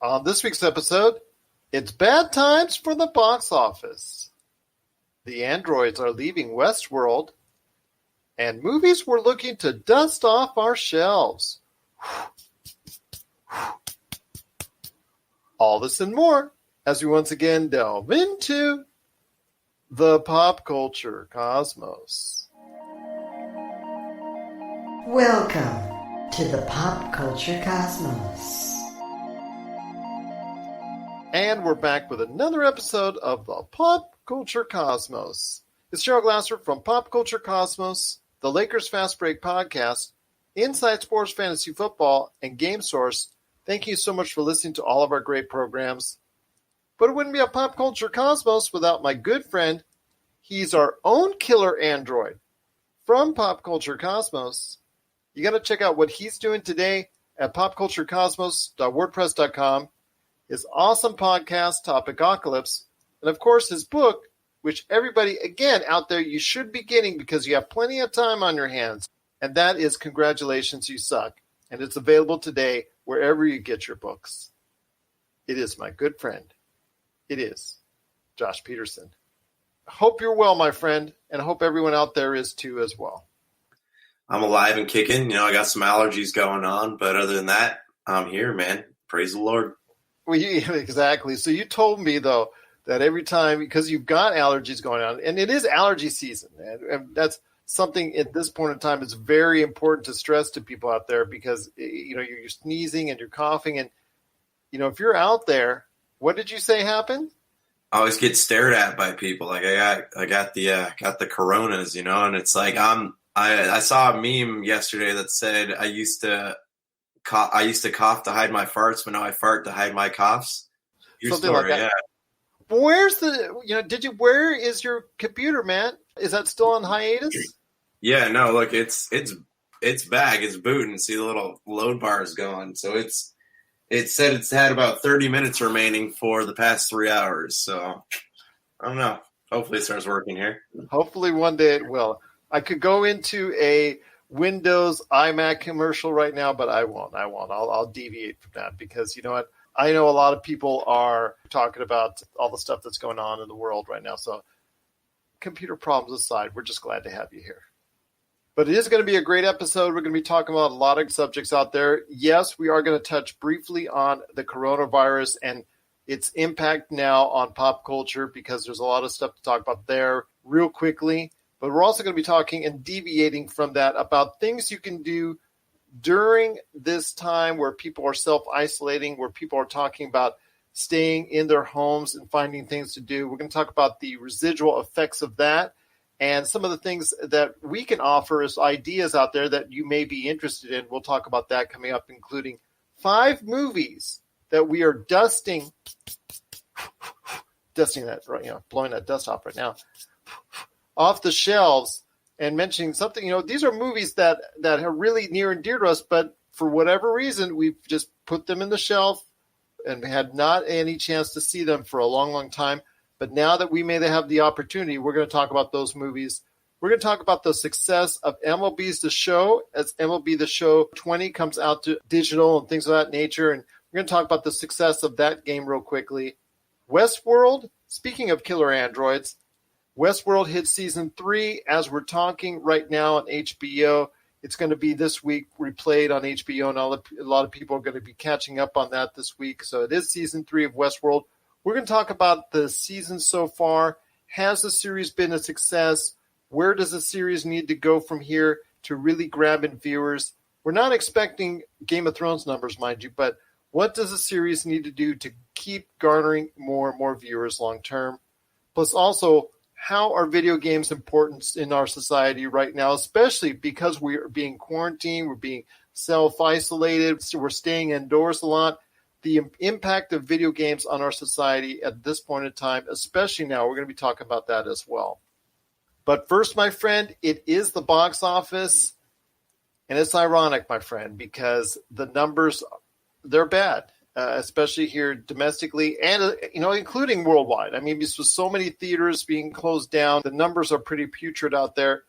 On this week's episode, it's bad times for the box office. The androids are leaving Westworld, and movies we're looking to dust off our shelves. All this and more as we once again delve into the pop culture cosmos. Welcome to the pop culture cosmos. And we're back with another episode of the Pop Culture Cosmos. It's Gerald Glasser from Pop Culture Cosmos, the Lakers Fast Break Podcast, Inside Sports Fantasy Football, and Game Source. Thank you so much for listening to all of our great programs. But it wouldn't be a Pop Culture Cosmos without my good friend. He's our own killer android from Pop Culture Cosmos. You got to check out what he's doing today at popculturecosmos.wordpress.com. His awesome podcast, Topicocalypse, and of course his book, which everybody, again, out there, you should be getting because you have plenty of time on your hands, and that is Congratulations, You Suck, and it's available today wherever you get your books. It is my good friend. It is Josh Peterson. I hope you're well, my friend, and I hope everyone out there is too as well. I'm alive and kicking. I got some allergies going on, but other than that, I'm here, man. Praise the Lord. Well, exactly. So you told me, though, that every time, because you've got allergies going on, and it is allergy season, and that's something at this point in time is very important to stress to people out there because, you're sneezing and you're coughing. And, if you're out there, what did you say happened? I always get stared at by people. Like I got the coronas, and it's like I saw a meme yesterday that said I used to cough to hide my farts, but now I fart to hide my coughs. Your Something story, like that. Yeah. Where's where is your computer, man? Is that still on hiatus? Yeah, no, look, it's back. It's booting. See the little load bars going. So it said it's had about 30 minutes remaining for the past 3 hours. So I don't know. Hopefully it starts working here. Hopefully one day it will. I could go into a Windows iMac commercial right now, but I won't. I'll deviate from that because you know what? I know a lot of people are talking about all the stuff that's going on in the world right now. So computer problems aside, we're just glad to have you here. But it is going to be a great episode. We're going to be talking about a lot of subjects out there. Yes, we are going to touch briefly on the coronavirus and its impact now on pop culture because there's a lot of stuff to talk about there real quickly. But we're also going to be talking and deviating from that about things you can do during this time where people are self-isolating, where people are talking about staying in their homes and finding things to do. We're going to talk about the residual effects of that and some of the things that we can offer as ideas out there that you may be interested in. We'll talk about that coming up, including 5 movies that we are dusting that, right? Blowing that dust off right now. Off the shelves and mentioning something, these are movies that are really near and dear to us, but for whatever reason, we've just put them in the shelf and had not any chance to see them for a long, long time. But now that we may have the opportunity, we're going to talk about those movies. We're going to talk about the success of MLB's The Show as MLB The Show 20 comes out to digital and things of that nature. And we're going to talk about the success of that game real quickly. Westworld, speaking of killer androids, Westworld hits season 3 as we're talking right now on HBO. It's going to be this week replayed on HBO, and a lot of people are going to be catching up on that this week. So it is season 3 of Westworld. We're going to talk about the season so far. Has the series been a success? Where does the series need to go from here to really grab in viewers? We're not expecting Game of Thrones numbers, mind you, but what does the series need to do to keep garnering more and more viewers long term? Plus also, how are video games important in our society right now, especially because we are being quarantined, we're being self-isolated, so we're staying indoors a lot. The impact of video games on our society at this point in time, especially now, we're going to be talking about that as well. But first, my friend, it is the box office, and it's ironic, my friend, because the numbers, they're bad. Especially here domestically and, including worldwide. I mean, with so many theaters being closed down, the numbers are pretty putrid out there.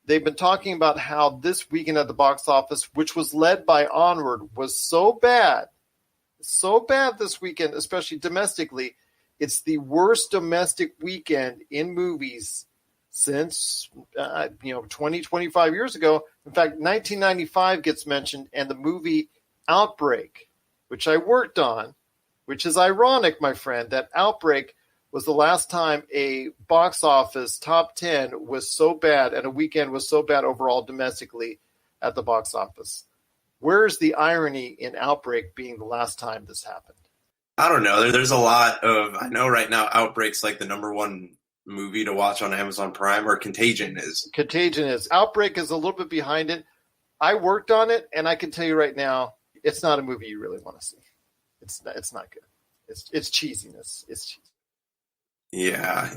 They've been talking about how this weekend at the box office, which was led by Onward, was so bad so bad this weekend, especially domestically. It's the worst domestic weekend in movies since 20, 25 years ago. In fact, 1995 gets mentioned, and the movie Outbreak, which I worked on, which is ironic, my friend, that Outbreak was the last time a box office top 10 was so bad and a weekend was so bad overall domestically at the box office. Where's the irony in Outbreak being the last time this happened? I don't know. There's a lot of, I know right now Outbreak's like the number one movie to watch on Amazon Prime, or Contagion is. Contagion is. Outbreak is a little bit behind it. I worked on it, and I can tell you right now, it's not a movie you really want to see. It's not good. It's cheesiness. It's cheesy. Yeah.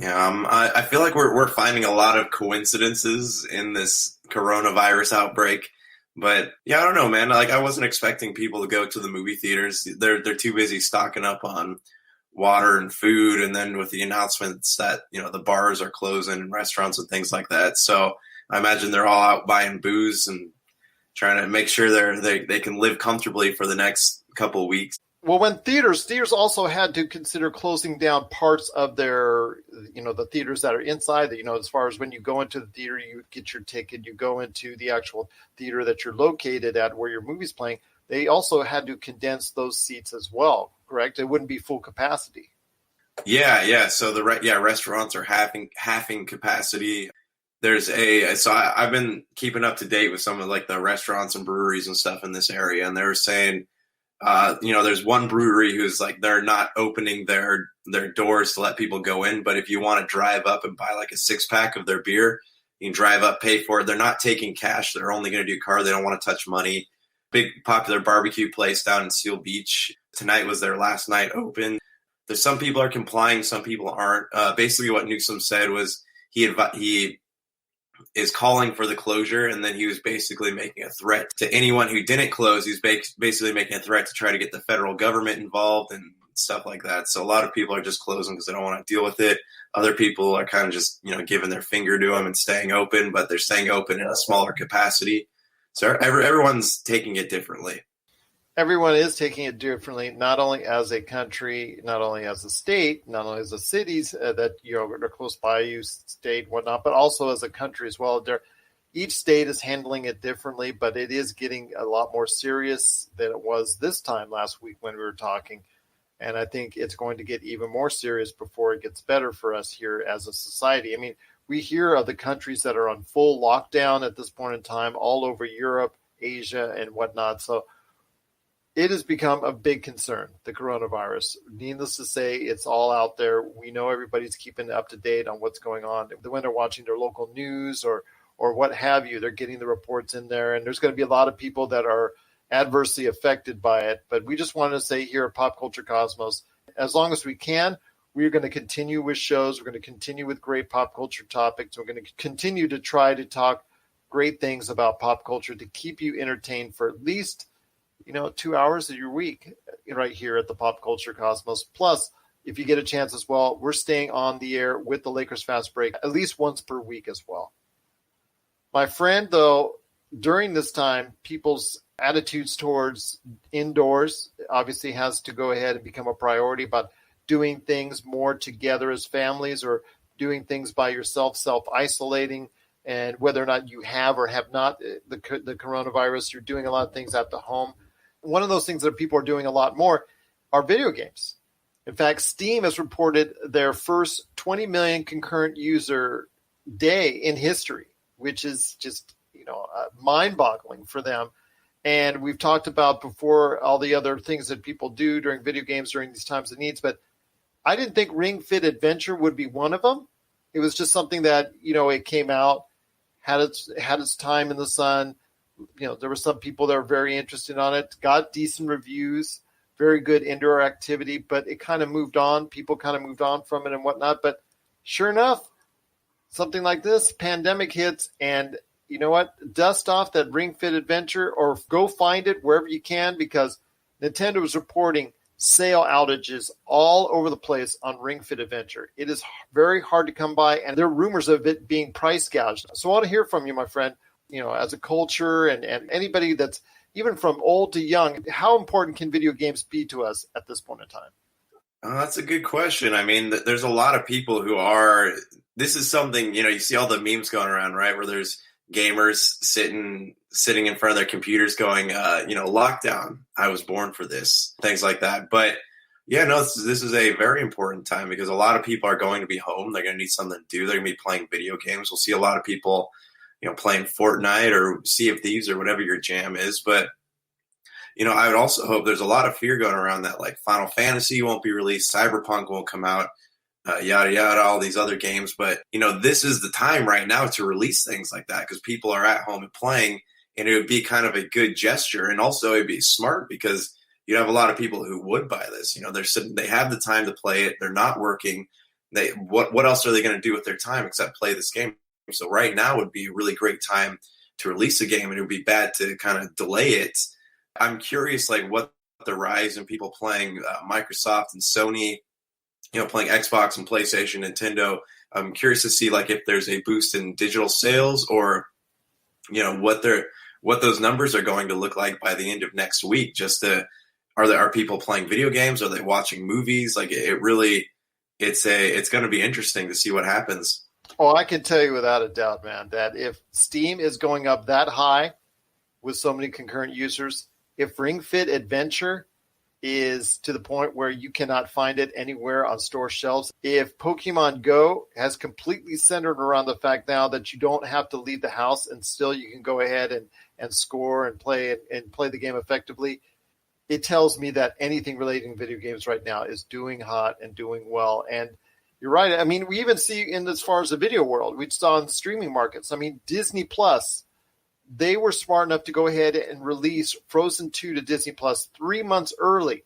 I feel like we're finding a lot of coincidences in this coronavirus outbreak. But yeah, I don't know, man. Like, I wasn't expecting people to go to the movie theaters. They're too busy stocking up on water and food, and then with the announcements that the bars are closing and restaurants and things like that. So I imagine they're all out buying booze and trying to make sure they can live comfortably for the next couple of weeks. Well, when theaters also had to consider closing down parts of their, the theaters that are inside, as far as when you go into the theater, you get your ticket, you go into the actual theater that you're located at where your movie's playing. They also had to condense those seats as well, correct? It wouldn't be full capacity. Yeah. So restaurants are halving capacity. I've been keeping up to date with some of like the restaurants and breweries and stuff in this area, and they were saying, there's one brewery who's like, they're not opening their doors to let people go in, but if you want to drive up and buy like a 6-pack of their beer, you can drive up, pay for it. They're not taking cash. They're only going to do card. They don't want to touch money. Big popular barbecue place down in Seal Beach. Tonight was their last night open. There's some people are complying, some people aren't. Basically what Newsom said was he is calling for the closure, and then he was basically making a threat to anyone who didn't close. He's basically making a threat to try to get the federal government involved and stuff like that. So a lot of people are just closing because they don't want to deal with it. Other people are kind of just giving their finger to them and staying open, but they're staying open in a smaller capacity. So everyone's taking it differently. Everyone is taking it differently, not only as a country, not only as a state, not only as the cities that are close by you, state, whatnot, but also as a country as well. Each state is handling it differently, but it is getting a lot more serious than it was this time last week when we were talking. And I think it's going to get even more serious before it gets better for us here as a society. I mean, we hear of the countries that are on full lockdown at this point in time, all over Europe, Asia, and whatnot. So it has become a big concern, the coronavirus. Needless to say, it's all out there. We know everybody's keeping up to date on what's going on. When they're watching their local news or what have you, they're getting the reports in there. And there's going to be a lot of people that are adversely affected by it. But we just wanted to say here at Pop Culture Cosmos, as long as we can, we're going to continue with shows. We're going to continue with great pop culture topics. We're going to continue to try to talk great things about pop culture to keep you entertained for at least 2 hours of your week right here at the Pop Culture Cosmos. Plus, if you get a chance as well, we're staying on the air with the Lakers Fast Break at least once per week as well. My friend, though, during this time, people's attitudes towards indoors obviously has to go ahead and become a priority about doing things more together as families or doing things by yourself, self-isolating. And whether or not you have or have not the coronavirus, you're doing a lot of things at the home. One of those things that people are doing a lot more are video games. In fact, Steam has reported their first 20 million concurrent user day in history, which is just, mind-boggling for them. And we've talked about before all the other things that people do during video games during these times of needs, but I didn't think Ring Fit Adventure would be one of them. It was just something that, it came out, had its time in the sun. There were some people that were very interested on it, got decent reviews, very good indoor activity, but it kind of moved on. People kind of moved on from it and whatnot. But sure enough, something like this, pandemic hits, and you know what? Dust off that Ring Fit Adventure or go find it wherever you can, because Nintendo is reporting sale outages all over the place on Ring Fit Adventure. It is very hard to come by, and there are rumors of it being price gouged. So I want to hear from you, my friend, as a culture and anybody that's even from old to young, how important can video games be to us at this point in time? That's a good question. I mean, there's a lot of people who are. This is something, you see all the memes going around, right? Where there's gamers sitting in front of their computers going, lockdown. I was born for this, things like that. But yeah, no, this is a very important time because a lot of people are going to be home. They're going to need something to do. They're going to be playing video games. We'll see a lot of people, playing Fortnite or Sea of Thieves or whatever your jam is. But I would also hope there's a lot of fear going around that like Final Fantasy won't be released, Cyberpunk won't come out, yada, yada, all these other games. But, this is the time right now to release things like that because people are at home and playing, and it would be kind of a good gesture. And also it'd be smart because you'd have a lot of people who would buy this. They're sitting, they have the time to play it. They're not working. What else are they going to do with their time except play this game? So right now would be a really great time to release a game, and it would be bad to kind of delay it. I'm curious, like, what the rise in people playing Microsoft and Sony, playing Xbox and PlayStation, Nintendo. I'm curious to see, like, if there's a boost in digital sales or, what those numbers are going to look like by the end of next week. Are people playing video games? Are they watching movies? Like, it's going to be interesting to see what happens. Oh, I can tell you without a doubt, man, that if Steam is going up that high with so many concurrent users, if Ring Fit Adventure is to the point where you cannot find it anywhere on store shelves, if Pokemon Go has completely centered around the fact now that you don't have to leave the house and still you can go ahead and score and play the game effectively, it tells me that anything relating to video games right now is doing hot and doing well. And you're right. I mean, we even see in as far as the video world, we saw in streaming markets. I mean, Disney Plus, they were smart enough to go ahead and release Frozen 2 to Disney Plus 3 months early.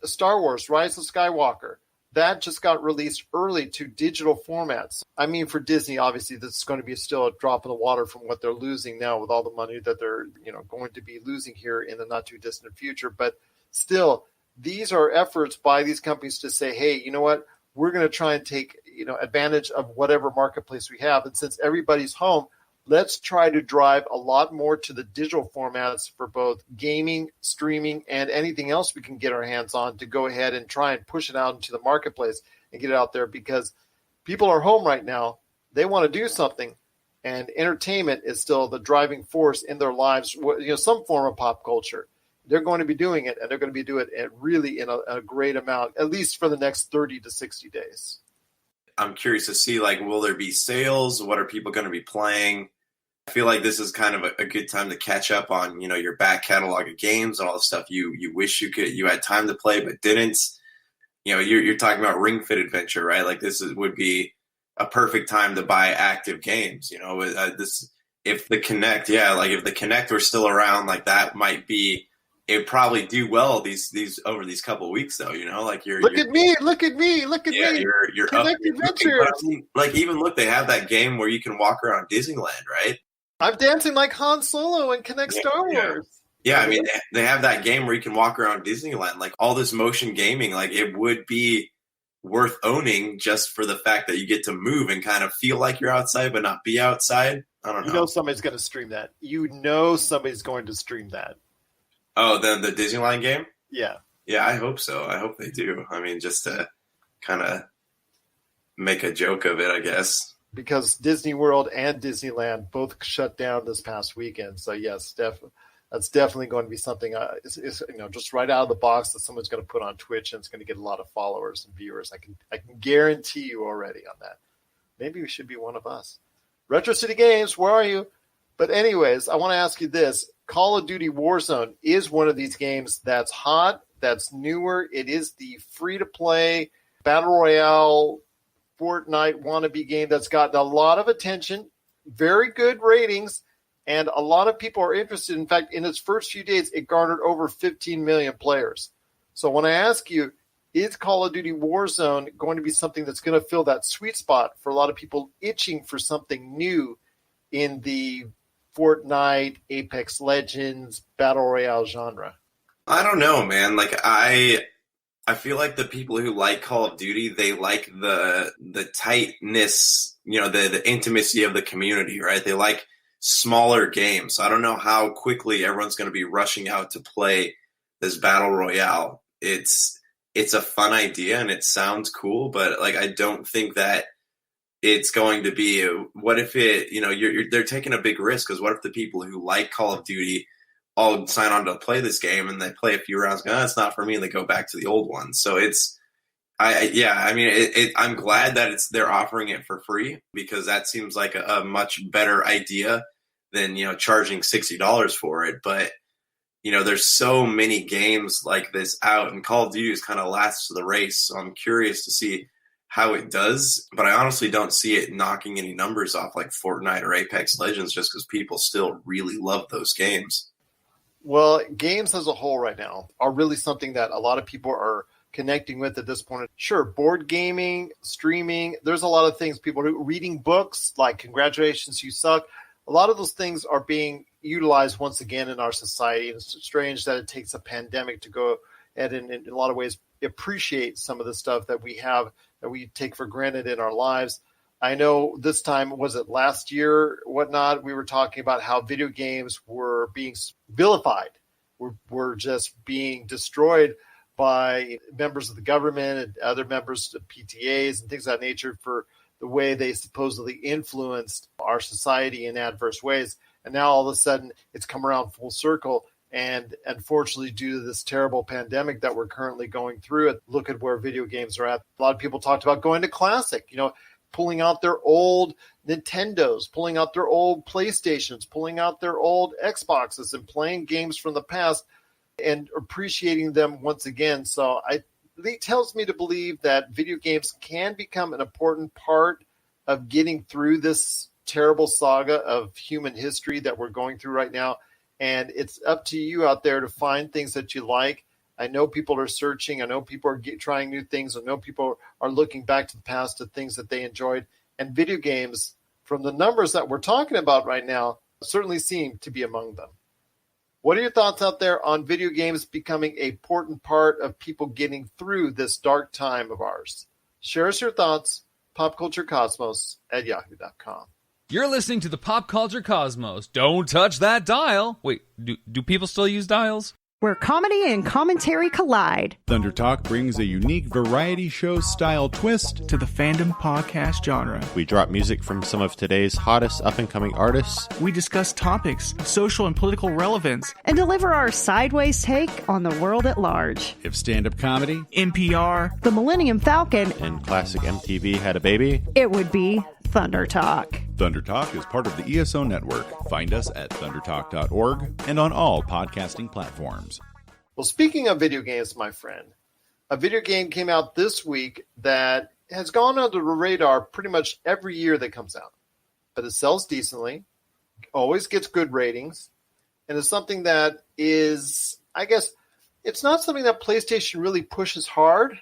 Star Wars, Rise of Skywalker, that just got released early to digital formats. I mean, for Disney, obviously, this is going to be still a drop in the water from what they're losing now with all the money that they're going to be losing here in the not too distant future. But still, these are efforts by these companies to say, hey, you know what? We're going to try and take advantage of whatever marketplace we have. And since everybody's home, let's try to drive a lot more to the digital formats for both gaming, streaming, and anything else we can get our hands on to go ahead and try and push it out into the marketplace and get it out there because people are home right now. They want to do something, and entertainment is still the driving force in their lives, some form of pop culture. They're going to be doing it, and they're going to be doing it really in a great amount, at least for the next 30 to 60 days. I'm curious to see, like, will there be sales? What are people going to be playing? I feel like this is kind of a good time to catch up on, your back catalog of games and all the stuff you wish you had time to play but didn't. You're talking about Ring Fit Adventure, right? Like would be a perfect time to buy active games. If the Kinect, if the Kinect were still around, like that might be. It probably do well these over these couple of weeks though. Like look at me. You're Kinect Adventure. Like even look, they have that game where you can walk around Disneyland, right? I'm dancing like Han Solo in Kinect Star Wars. Yeah, I mean, they have that game where you can walk around Disneyland. Like, all this motion gaming, like, it would be worth owning just for the fact that you get to move and kind of feel like you're outside but not be outside. I don't know. Somebody's going to stream that. Somebody's going to stream that. Oh, the Disneyland game? Yeah. Yeah, I hope so. I hope they do. I mean, just to kind of make a joke of it, I guess. Because Disney World and Disneyland both shut down this past weekend. So, yes, that's definitely going to be something, just right out of the box that someone's going to put on Twitch, and it's going to get a lot of followers and viewers. I can guarantee you already on that. Maybe we should be one of us. Retro City Games, where are you? But anyways, I want to ask you this. Call of Duty Warzone is one of these games that's hot, that's newer. It is the free-to-play Battle Royale Fortnite wannabe game that's gotten a lot of attention, very good ratings, and a lot of people are interested. In fact, in its first few days, it garnered over 15 million players. So when I ask you, is Call of Duty Warzone going to be something that's going to fill that sweet spot for a lot of people itching for something new in the Fortnite, Apex Legends, Battle Royale genre? I don't know, man. Like, I feel like the people who like Call of Duty, they like the tightness, the intimacy of the community, right? They like smaller games. I don't know how quickly everyone's going to be rushing out to play this battle royale. It's a fun idea and it sounds cool, but like I don't think that it's going to be. What if it? They're taking a big risk, because what if the people who like Call of Duty all sign on to play this game and they play a few rounds, go, it's not for me, and they go back to the old one. So I'm glad that they're offering it for free, because that seems like a much better idea than, charging $60 for it. But, there's so many games like this out, and Call of Duty is kind of last to the race. So I'm curious to see how it does, but I honestly don't see it knocking any numbers off like Fortnite or Apex Legends, just because people still really love those games. Well, games as a whole right now are really something that a lot of people are connecting with at this point. Sure, board gaming, streaming, there's a lot of things. People are reading books like Congratulations, You Suck. A lot of those things are being utilized once again in our society. And it's strange that it takes a pandemic to go ahead and in a lot of ways appreciate some of the stuff that we have that we take for granted in our lives. I know this time, was it last year, whatnot, we were talking about how video games were being vilified, were just being destroyed by members of the government and other members of PTAs and things of that nature for the way they supposedly influenced our society in adverse ways. And now all of a sudden it's come around full circle. And unfortunately, due to this terrible pandemic that we're currently going through, look at where video games are at. A lot of people talked about going to Classic, pulling out their old Nintendos, pulling out their old PlayStations, pulling out their old Xboxes and playing games from the past and appreciating them once again. So it tells me to believe that video games can become an important part of getting through this terrible saga of human history that we're going through right now. And it's up to you out there to find things that you like. I know people are searching. I know people are trying new things. I know people are looking back to the past to things that they enjoyed. And video games, from the numbers that we're talking about right now, certainly seem to be among them. What are your thoughts out there on video games becoming an important part of people getting through this dark time of ours? Share us your thoughts, popculturecosmos@yahoo.com. You're listening to the Pop Culture Cosmos. Don't touch that dial. Wait, do people still use dials? Where comedy and commentary collide. Thunder Talk brings a unique variety show style twist to the fandom podcast genre. We drop music from some of today's hottest up-and-coming artists. We discuss topics, social and political relevance, and deliver our sideways take on the world at large. If stand-up comedy, NPR, the Millennium Falcon, and classic MTV had a baby, it would be Thunder Talk. Thunder Talk is part of the ESO Network. Find us at thundertalk.org and on all podcasting platforms. Well, speaking of video games, my friend, a video game came out this week that has gone under the radar pretty much every year that comes out. But it sells decently, always gets good ratings, and is something that is, I guess, it's not something that PlayStation really pushes hard,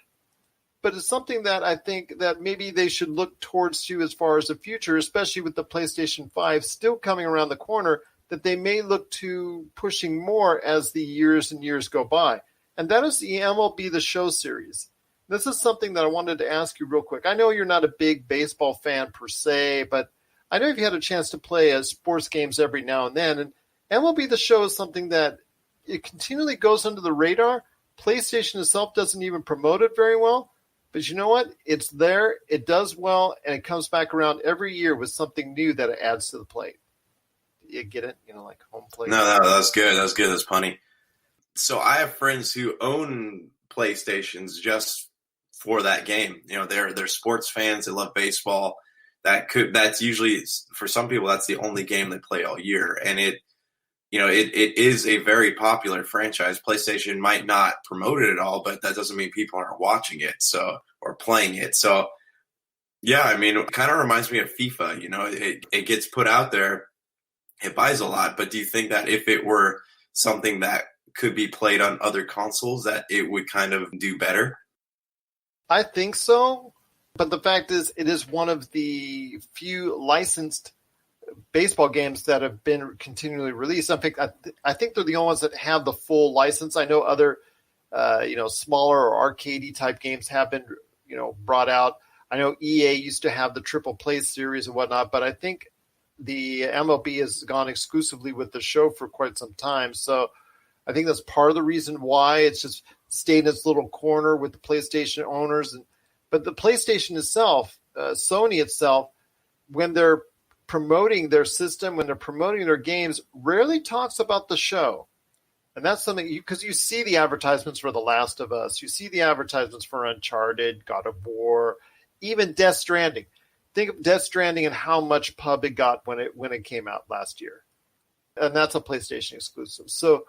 but it's something that I think that maybe they should look towards to as far as the future, especially with the PlayStation 5 still coming around the corner, that they may look to pushing more as the years and years go by. And that is the MLB The Show series. This is something that I wanted to ask you real quick. I know you're not a big baseball fan per se, but I know you've had a chance to play sports games every now and then. And MLB The Show is something that it continually goes under the radar. PlayStation itself doesn't even promote it very well. But you know what? It's there, it does well, and it comes back around every year with something new that it adds to the plate. You get it? Like home plate. No, that's good. That's good. That's funny. So I have friends who own PlayStations just for that game. They're sports fans. They love baseball. That's usually, for some people, that's the only game they play all year. And it is a very popular franchise. PlayStation might not promote it at all, but that doesn't mean people aren't watching it or playing it. So, yeah, it kind of reminds me of FIFA. It gets put out there, it buys a lot. But do you think that if it were something that could be played on other consoles, that it would kind of do better? I think so. But the fact is, it is one of the few licensed baseball games that have been continually released. I think they're the only ones that have the full license. I know other, smaller or arcadey type games have been, brought out. I know EA used to have the Triple Play series and whatnot, but I think the MLB has gone exclusively with the show for quite some time. So I think that's part of the reason why it's just stayed in its little corner with the PlayStation owners. But the PlayStation itself, Sony itself, when they're promoting their system, when they're promoting their games, rarely talks about the show. And that's something because you see the advertisements for The Last of Us, you see the advertisements for Uncharted, God of War, even Death Stranding. Think of Death Stranding and how much pub it got when it came out last year. And that's a PlayStation exclusive. So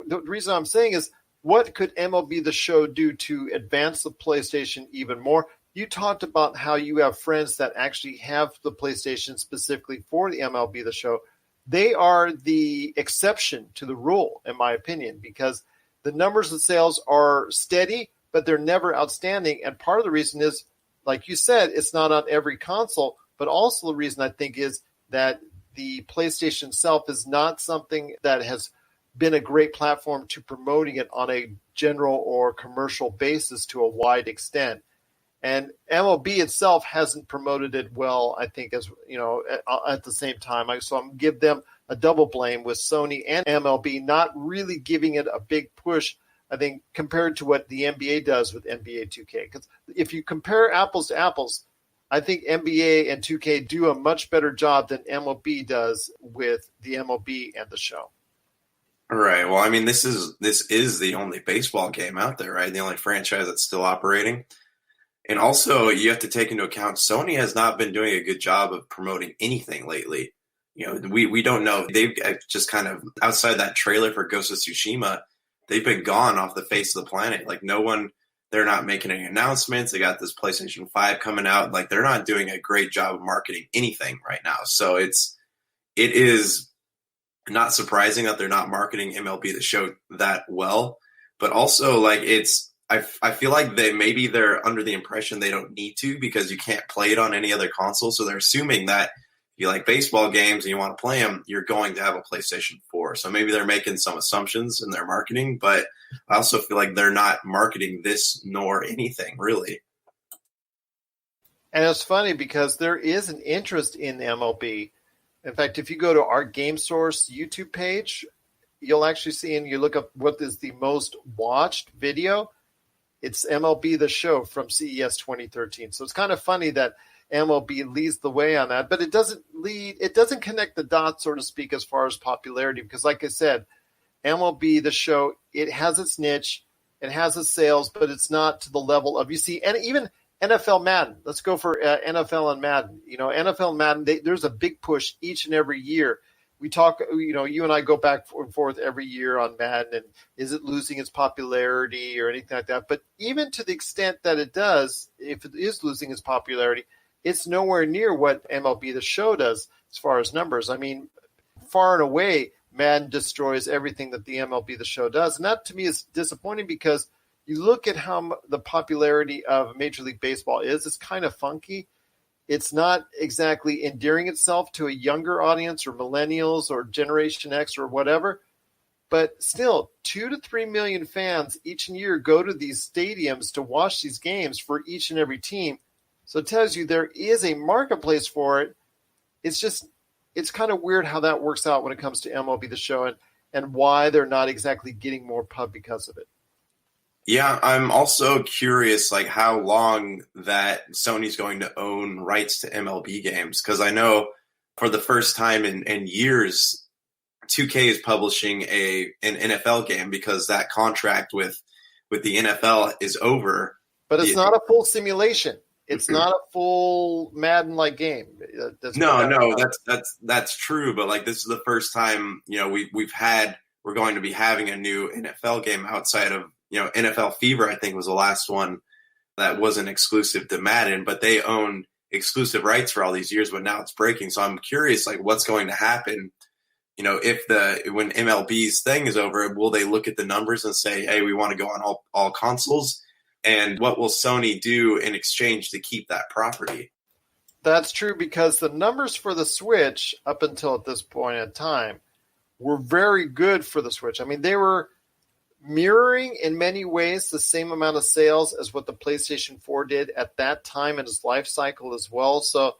the reason I'm saying is, what could MLB The Show do to advance the PlayStation even more? You talked about how you have friends that actually have the PlayStation specifically for the MLB The Show. They are the exception to the rule, in my opinion, because the numbers of sales are steady, but they're never outstanding. And part of the reason is, like you said, it's not on every console, but also the reason I think is that the PlayStation itself is not something that has been a great platform to promoting it on a general or commercial basis to a wide extent. And MLB itself hasn't promoted it well, I think, as at the same time. So I'm give them a double blame with Sony and MLB not really giving it a big push, I think, compared to what the NBA does with NBA 2K. Because if you compare apples to apples, I think NBA and 2K do a much better job than MLB does with the MLB and the show. Right. Well, I mean, this is the only baseball game out there, right? The only franchise that's still operating. And also, you have to take into account Sony has not been doing a good job of promoting anything lately. We don't know. They've just kind of, outside that trailer for Ghost of Tsushima, they've been gone off the face of the planet. Like, no one, they're not making any announcements. They got this PlayStation 5 coming out. Like, they're not doing a great job of marketing anything right now. So it is not surprising that they're not marketing MLB The Show that well. But also, like, I feel like they're under the impression they don't need to because you can't play it on any other console. So they're assuming that if you like baseball games and you want to play them, you're going to have a PlayStation 4. So maybe they're making some assumptions in their marketing, but I also feel like they're not marketing this nor anything really. And it's funny because there is an interest in MLB. In fact, if you go to our Game Source YouTube page, you'll actually see, and you look up what is the most watched video, it's MLB The Show from CES 2013. So it's kind of funny that MLB leads the way on that, but it doesn't connect the dots, so to speak, as far as popularity, because like I said, MLB The Show, it has its niche, it has its sales, but it's not to the level of, you see, and even NFL Madden. Let's go for NFL and Madden. NFL Madden, there's a big push each and every year. We talk, you and I go back and forth every year on Madden, and is it losing its popularity or anything like that? But even to the extent that it does, if it is losing its popularity, it's nowhere near what MLB The Show does as far as numbers. I mean, far and away, Madden destroys everything that the MLB The Show does. And that, to me, is disappointing because you look at how the popularity of Major League Baseball is, it's kind of funky. It's not exactly endearing itself to a younger audience or millennials or Generation X or whatever. But still, 2 to 3 million fans each year go to these stadiums to watch these games for each and every team. So it tells you there is a marketplace for it. It's kind of weird how that works out when it comes to MLB The Show and why they're not exactly getting more pub because of it. Yeah, I'm also curious, like, how long that Sony's going to own rights to MLB games. Because I know for the first time in years, 2K is publishing an NFL game because that contract with the NFL is over. But it's not a full simulation. It's not a full Madden-like game. That's true. But like, this is the first time we're going to be having a new NFL game outside of NFL Fever. I think was the last one that wasn't exclusive to Madden, but they owned exclusive rights for all these years. But now it's breaking. So I'm curious, like, what's going to happen? When MLB's thing is over, will they look at the numbers and say, "Hey, we want to go on all consoles"? And what will Sony do in exchange to keep that property? That's true, because the numbers for the Switch up until at this point in time were very good for the Switch. I mean, they were mirroring in many ways the same amount of sales as what the PlayStation 4 did at that time in its life cycle as well. So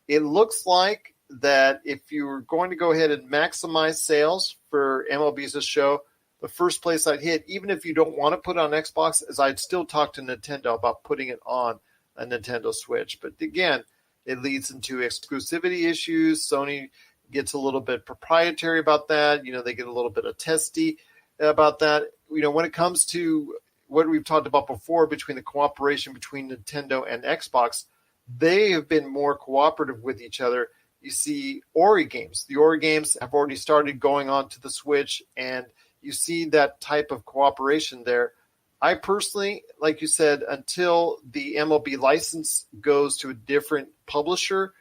it looks like that if you were going to go ahead and maximize sales for MLB's The Show, the first place I'd hit, even if you don't want to put it on Xbox, is I'd still talk to Nintendo about putting it on a Nintendo Switch. But again, it leads into exclusivity issues. Sony gets a little bit proprietary about that. They get a little bit of testy about that. When it comes to what we've talked about before between the cooperation between Nintendo and Xbox, they have been more cooperative with each other. You see Ori games. The Ori games have already started going on to the Switch, and you see that type of cooperation there. I personally, like you said, until the MLB license goes to a different publisher,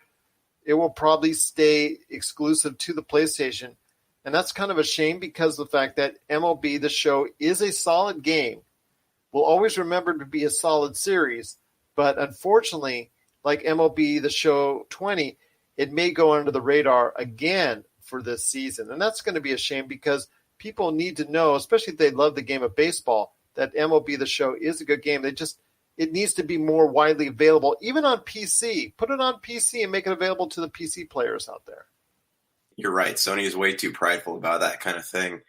it will probably stay exclusive to the PlayStation. And that's kind of a shame because of the fact that MLB The Show is a solid game. We'll always remember to be a solid series. But unfortunately, like MLB The Show 20, it may go under the radar again for this season. And that's going to be a shame because people need to know, especially if they love the game of baseball, that MLB The Show is a good game. It needs to be more widely available, even on PC. Put it on PC and make it available to the PC players out there. You're right. Sony is way too prideful about that kind of thing.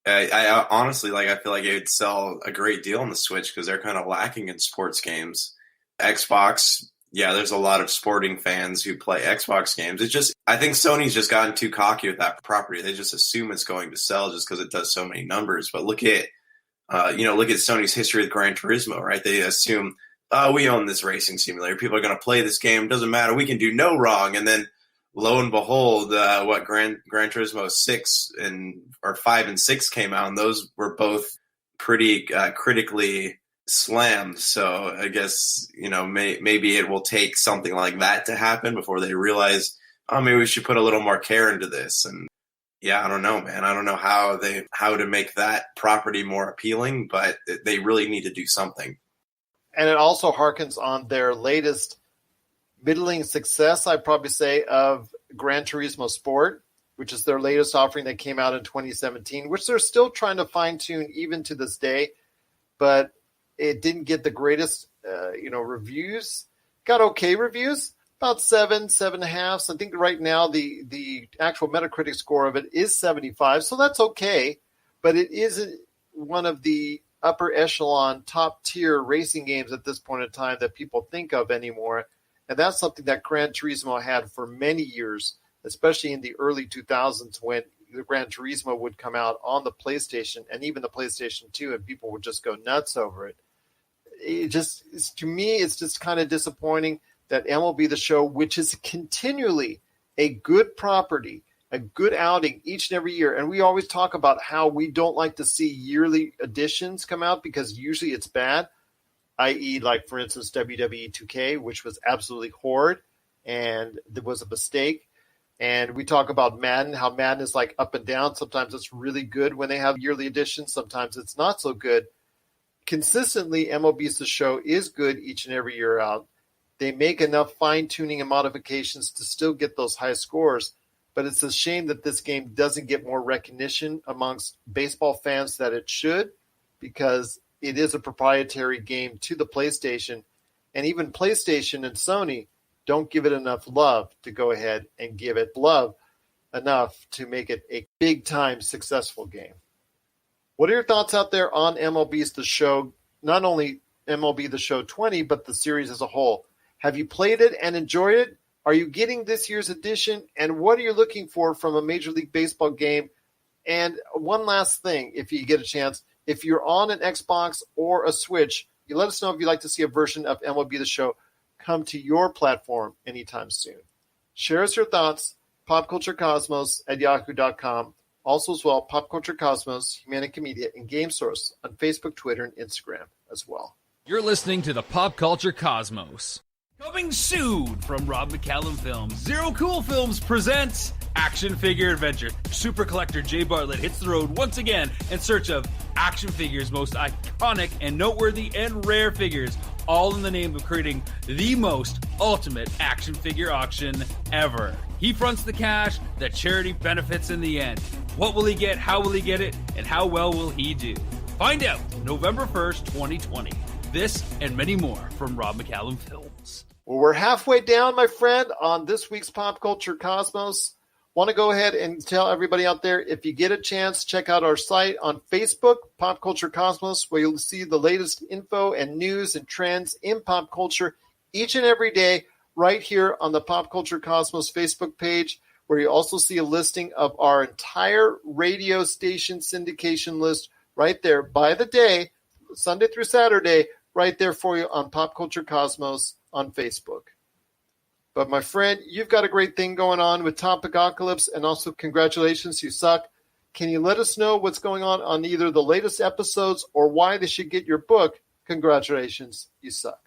I honestly, I feel like it would sell a great deal on the Switch because they're kind of lacking in sports games. Xbox, yeah, there's a lot of sporting fans who play Xbox games. I think Sony's just gotten too cocky with that property. They just assume it's going to sell just because it does so many numbers. But look at Sony's history with Gran Turismo, right? They assume, we own this racing simulator. People are going to play this game. Doesn't matter. We can do no wrong. And then lo and behold, Gran Turismo 5 and 6 came out, and those were both pretty critically slammed. So I guess, maybe it will take something like that to happen before they realize, maybe we should put a little more care into this. And yeah, I don't know, man. I don't know how to make that property more appealing, but they really need to do something. And it also harkens on their latest middling success, I'd probably say, of Gran Turismo Sport, which is their latest offering that came out in 2017, which they're still trying to fine-tune even to this day. But it didn't get the greatest, reviews. Got okay reviews, about 7.5. So I think right now the actual Metacritic score of it is 75. So that's okay, but it isn't one of the upper echelon, top tier racing games at this point in time that people think of anymore. And that's something that Gran Turismo had for many years, especially in the early 2000s when the Gran Turismo would come out on the PlayStation and even the PlayStation 2, and people would just go nuts over it. To me, it's just kind of disappointing that MLB The Show, which is continually a good property, a good outing each and every year. And we always talk about how we don't like to see yearly editions come out because usually it's bad, i.e., like, for instance, WWE 2K, which was absolutely horrid and there was a mistake. And we talk about Madden, how Madden is like up and down. Sometimes it's really good when they have yearly editions. Sometimes it's not so good. Consistently, MLB's The Show is good each and every year out. They make enough fine-tuning and modifications to still get those high scores. But it's a shame that this game doesn't get more recognition amongst baseball fans that it should, because it is a proprietary game to the PlayStation. And even PlayStation and Sony don't give it enough love to go ahead and give it love enough to make it a big-time successful game. What are your thoughts out there on MLB's The Show, not only MLB The Show 20, but the series as a whole? Have you played it and enjoyed it? Are you getting this year's edition? And what are you looking for from a Major League Baseball game? And one last thing, if you get a chance, if you're on an Xbox or a Switch, you let us know if you'd like to see a version of MLB The Show come to your platform anytime soon. Share us your thoughts, popculturecosmos@yahoo.com. Also as well, Pop Culture Cosmos, Humanica Media, and Game Source on Facebook, Twitter, and Instagram as well. You're listening to the Pop Culture Cosmos. Coming soon from Rob McCallum Films, Zero Cool Films presents Action Figure Adventure. Super collector Jay Bartlett hits the road once again in search of action figures' most iconic and noteworthy and rare figures, all in the name of creating the most ultimate action figure auction ever. He fronts the cash that charity benefits in the end. What will he get? How will he get it? And how well will he do? Find out November 1st, 2020. This and many more from Rob McCallum Films. Well, we're halfway down, my friend, on this week's Pop Culture Cosmos. Want to go ahead and tell everybody out there, if you get a chance, check out our site on Facebook, Pop Culture Cosmos, where you'll see the latest info and news and trends in pop culture each and every day right here on the Pop Culture Cosmos Facebook page, where you also see a listing of our entire radio station syndication list right there by the day, Sunday through Saturday, right there for you on Pop Culture Cosmos on Facebook. But my friend, you've got a great thing going on with Topicocalypse, and also congratulations, you suck. Can you let us know what's going on either the latest episodes or why they should get your book? Congratulations, you suck.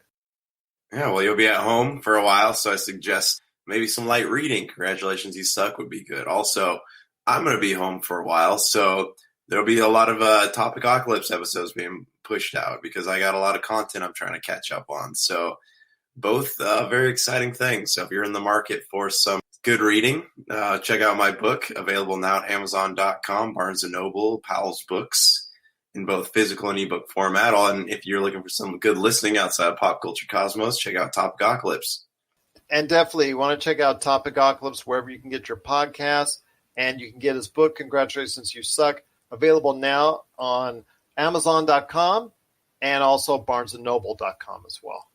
Yeah, well, you'll be at home for a while, so I suggest maybe some light reading. Congratulations, you suck would be good. Also, I'm going to be home for a while, so there'll be a lot of Topicocalypse episodes being pushed out because I got a lot of content I'm trying to catch up on. So both very exciting things. So if you're in the market for some good reading, check out my book, available now at Amazon.com, Barnes & Noble, Powell's Books, in both physical and ebook format. And if you're looking for some good listening outside of Pop Culture Cosmos, check out Topicocalypse. And definitely you want to check out Topicocalypse wherever you can get your podcasts, and you can get his book, Congratulations, You Suck, available now on Amazon.com and also BarnesandNoble.com as well.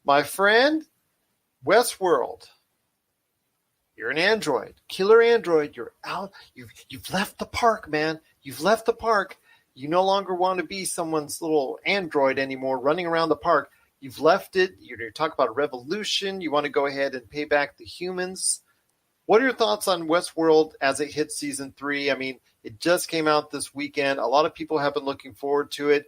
My friend, Westworld, you're an android, killer android. You're out. You've left the park, man. You've left the park. You no longer want to be someone's little android anymore running around the park. You've left it. You're talking about a revolution. You want to go ahead and pay back the humans. What are your thoughts on Westworld as it hits season 3? I mean, it just came out this weekend. A lot of people have been looking forward to it.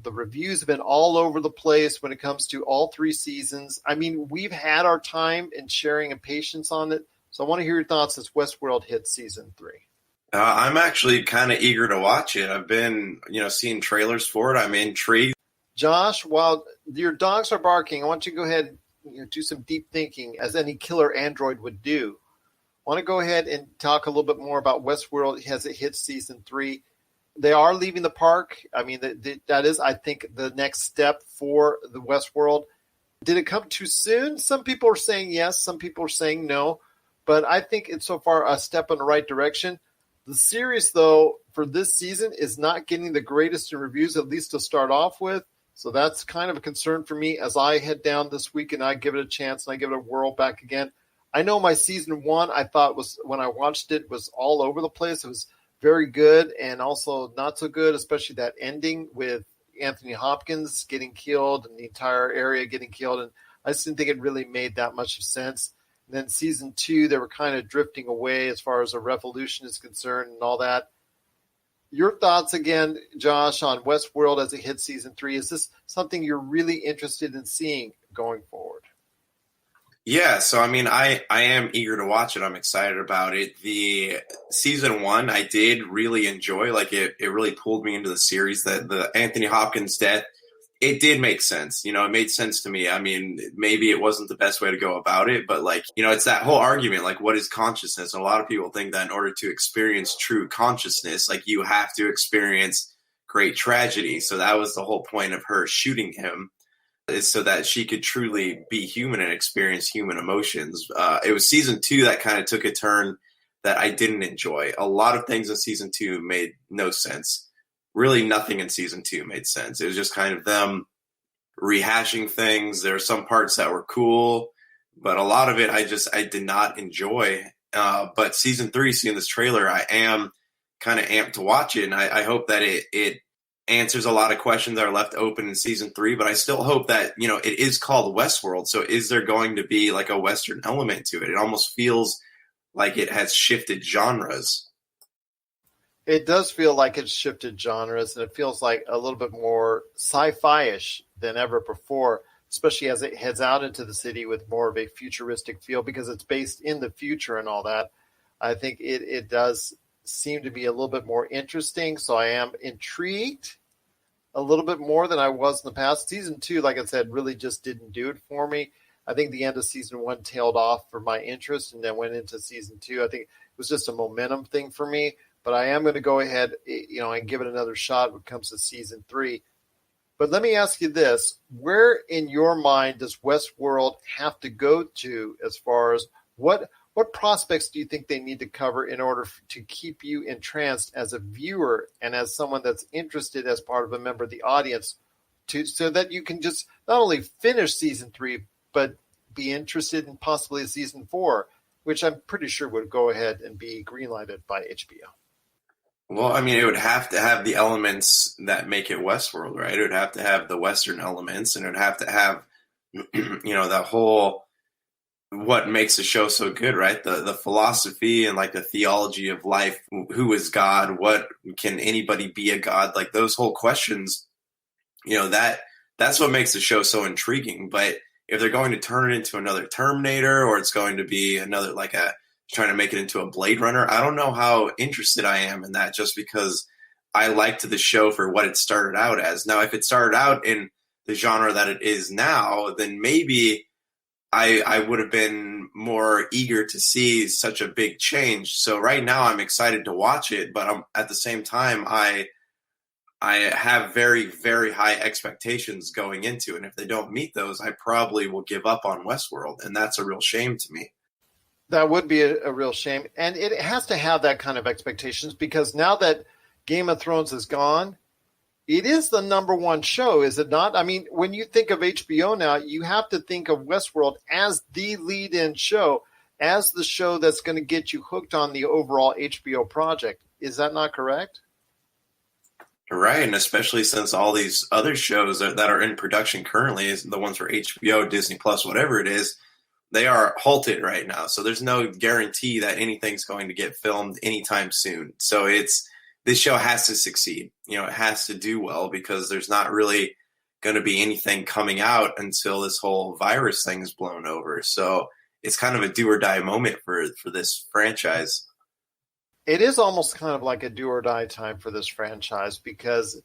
The reviews have been all over the place when it comes to all 3 seasons. I mean, we've had our time in sharing and patience on it. So I want to hear your thoughts as Westworld hits season 3. I'm actually kind of eager to watch it. I've been, seeing trailers for it. I'm intrigued. Josh, while your dogs are barking, I want you to go ahead and do some deep thinking, as any killer android would do. I want to go ahead and talk a little bit more about Westworld as it hits season 3. They are leaving the park. I mean, that is, I think, the next step for the Westworld. Did it come too soon? Some people are saying yes. Some people are saying no. But I think it's so far a step in the right direction. The series, though, for this season is not getting the greatest in reviews, at least to start off with. So that's kind of a concern for me as I head down this week and I give it a chance and I give it a whirl back again. I know my season 1, I thought was, when I watched it, was all over the place. It was very good and also not so good, especially that ending with Anthony Hopkins getting killed and the entire area getting killed. And I just didn't think it really made that much sense. And then season 2, they were kind of drifting away as far as a revolution is concerned and all that. Your thoughts again, Josh, on Westworld as it hits season 3. Is this something you're really interested in seeing going forward? Yeah, so I mean, I am eager to watch it. I'm excited about it. The season 1, I did really enjoy. Like it really pulled me into the series. That the Anthony Hopkins death, it did make sense. It made sense to me. I mean, maybe it wasn't the best way to go about it, but it's that whole argument, like, what is consciousness? And a lot of people think that in order to experience true consciousness, you have to experience great tragedy. So that was the whole point of her shooting him, is so that she could truly be human and experience human emotions. It was season 2 that kind of took a turn that I didn't enjoy. A lot of things in season 2 made no sense. Really nothing in season 2 made sense. It was just kind of them rehashing things. There were some parts that were cool, but a lot of it I did not enjoy. But season 3, seeing this trailer, I am kind of amped to watch it. And I hope that it answers a lot of questions that are left open in season 3, but I still hope that, it is called Westworld. So is there going to be like a Western element to it? It almost feels like it has shifted genres. It does feel like it's shifted genres, and it feels like a little bit more sci-fi-ish than ever before, especially as it heads out into the city with more of a futuristic feel, because it's based in the future and all that. I think it does seem to be a little bit more interesting, so I am intrigued a little bit more than I was in the past. Season 2, like I said, really just didn't do it for me. I think the end of season 1 tailed off for my interest and then went into season 2. I think it was just a momentum thing for me, but I am going to go ahead, and give it another shot when it comes to season 3. But let me ask you this. Where in your mind does Westworld have to go to as far as what prospects do you think they need to cover in order to keep you entranced as a viewer and as someone that's interested as part of a member of the audience so that you can just not only finish season 3, but be interested in possibly season 4, which I'm pretty sure would go ahead and be greenlighted by HBO. Well, I mean, it would have to have the elements that make it Westworld, right? It would have to have the Western elements, and it would have to have, that whole what makes the show so good, right? The philosophy and like the theology of life. Who is God? What can anybody be a God? Like those whole questions, that's what makes the show so intriguing. But if they're going to turn it into another Terminator, or it's going to be another trying to make it into a Blade Runner, I don't know how interested I am in that, just because I liked the show for what it started out as. Now, if it started out in the genre that it is now, then maybe I would have been more eager to see such a big change. So right now I'm excited to watch it, but at the same time, I have very, very high expectations going into it. And if they don't meet those, I probably will give up on Westworld. And that's a real shame to me. That would be a real shame. And it has to have that kind of expectations, because now that Game of Thrones is gone, it is the number one show, is it not? I mean, when you think of HBO now, you have to think of Westworld as the lead-in show, as the show that's going to get you hooked on the overall HBO project. Is that not correct? Right, and especially since all these other shows that are in production currently, the ones for HBO, Disney Plus, whatever it is, they are halted right now. So there's no guarantee that anything's going to get filmed anytime soon. So this show has to succeed. It has to do well, because there's not really going to be anything coming out until this whole virus thing is blown over. So it's kind of a do or die moment for this franchise. It is almost kind of like a do or die time for this franchise, because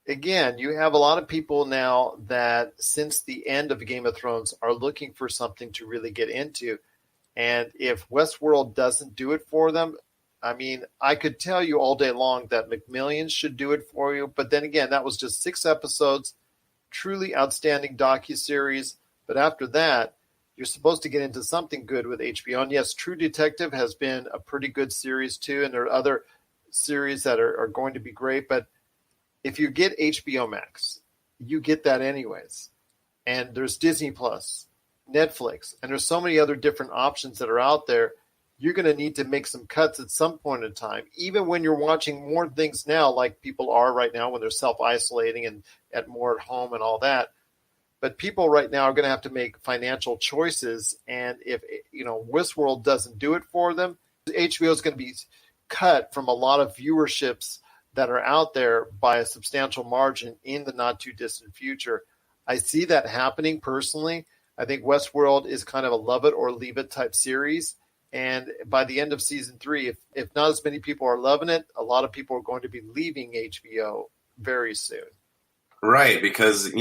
again, you have a lot of people now that since the end of Game of Thrones are looking for something to really get into. And if Westworld doesn't do it for them, I mean, I could tell you all day long that McMillions should do it for you. But then again, that was just 6 episodes, truly outstanding docuseries. But after that, you're supposed to get into something good with HBO. And yes, True Detective has been a pretty good series too. And there are other series that are going to be great. But if you get HBO Max, you get that anyways. And there's Disney Plus, Netflix, and there's so many other different options that are out there. You're going to need to make some cuts at some point in time, even when you're watching more things now, like people are right now when they're self-isolating and more at home and all that. But people right now are going to have to make financial choices. And if Westworld doesn't do it for them, HBO is going to be cut from a lot of viewerships that are out there by a substantial margin in the not too distant future. I see that happening personally. I think Westworld is kind of a love it or leave it type series. And by the end of season 3, if not as many people are loving it, a lot of people are going to be leaving HBO very soon. Right, because,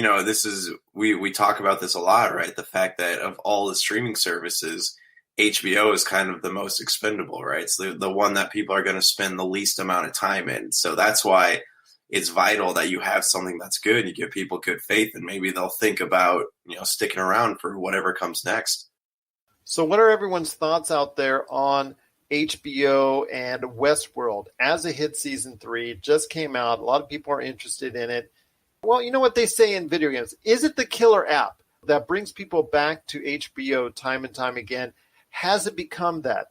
we talk about this a lot, right? The fact that of all the streaming services, HBO is kind of the most expendable, right? It's the one that people are going to spend the least amount of time in. So that's why it's vital that you have something that's good. You give people good faith, and maybe they'll think about, sticking around for whatever comes next. So what are everyone's thoughts out there on HBO and Westworld? As a hit, season 3 just came out. A lot of people are interested in it. Well, you know what they say in video games. Is it the killer app that brings people back to HBO time and time again? Has it become that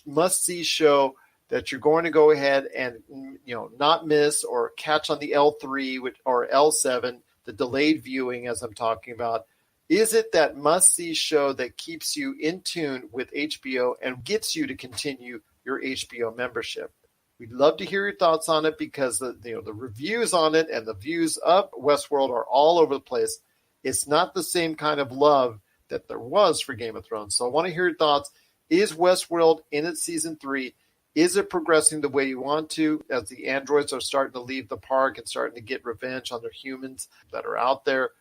must-see show that you're going to go ahead and not miss or catch on the L3 or L7, the delayed viewing as I'm talking about? Is it that must-see show that keeps you in tune with HBO and gets you to continue your HBO membership? We'd love to hear your thoughts on it, because the reviews on it and the views of Westworld are all over the place. It's not the same kind of love that there was for Game of Thrones. So I want to hear your thoughts. Is Westworld in its season 3? Is it progressing the way you want to, as the androids are starting to leave the park and starting to get revenge on their humans that are out there?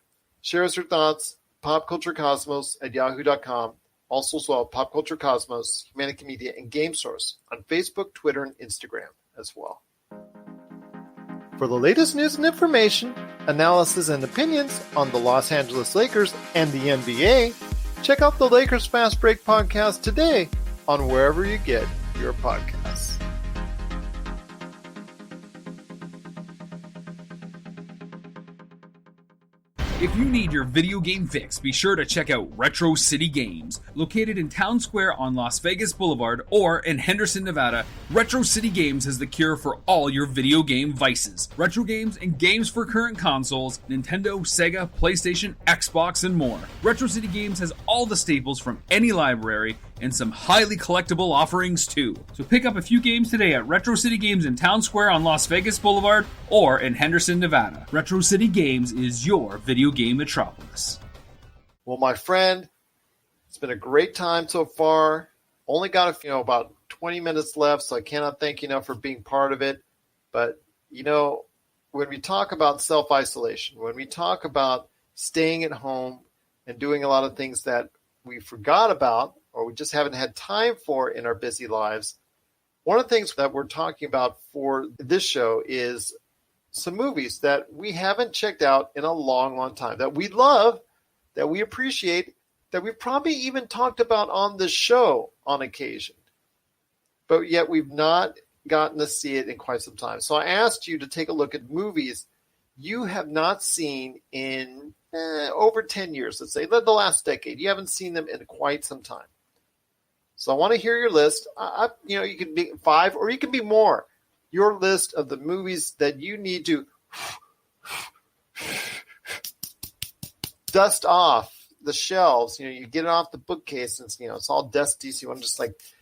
Share us your thoughts. popculturecosmos@yahoo.com. Also as well, Pop Culture Cosmos, Humanica Media, and Game Source on Facebook, Twitter, and Instagram as well. For the latest news and information, analysis and opinions on the Los Angeles Lakers and the NBA, check out the Lakers Fast Break podcast today on wherever you get your podcasts. If you need your video game fix, be sure to check out Retro City Games. Located in Town Square on Las Vegas Boulevard or in Henderson, Nevada, Retro City Games has the cure for all your video game vices. Retro games and games for current consoles, Nintendo, Sega, PlayStation, Xbox, and more. Retro City Games has all the staples from any library and some highly collectible offerings too. So pick up a few games today at Retro City Games in Town Square on Las Vegas Boulevard or in Henderson, Nevada. Retro City Games is your video game metropolis. Well, my friend, it's been a great time so far. Only got about 20 minutes left, so I cannot thank you enough for being part of it. But, when we talk about self-isolation, when we talk about staying at home and doing a lot of things that we forgot about or we just haven't had time for in our busy lives, one of the things that we're talking about for this show is some movies that we haven't checked out in a long, long time, that we love, that we appreciate, that we've probably even talked about on the show on occasion, but yet we've not gotten to see it in quite some time. So I asked you to take a look at movies you have not seen in over 10 years, let's say, the last decade. You haven't seen them in quite some time. So I want to hear your list. You can be 5 or you can be more. Your list of the movies that you need to dust off the shelves. You get it off the bookcase and it's all dusty. So you want to just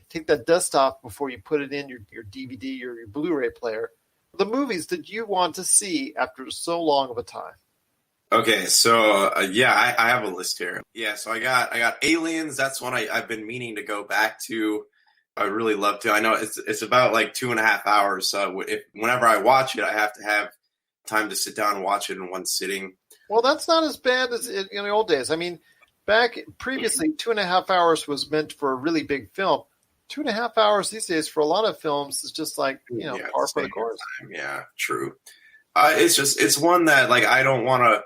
take that dust off before you put it in your DVD or your Blu-ray player. The movies that you want to see after so long of a time. Okay, so I have a list here. Yeah, so I got Aliens. That's one I've been meaning to go back to. I really love to. I know it's about 2.5 hours. So whenever I watch it, I have to have time to sit down and watch it in one sitting. Well, that's not as bad as in the old days. I mean, back previously, 2.5 hours was meant for a really big film. 2.5 hours these days for a lot of films is just par for the course. Yeah, true. It's one that I don't want to.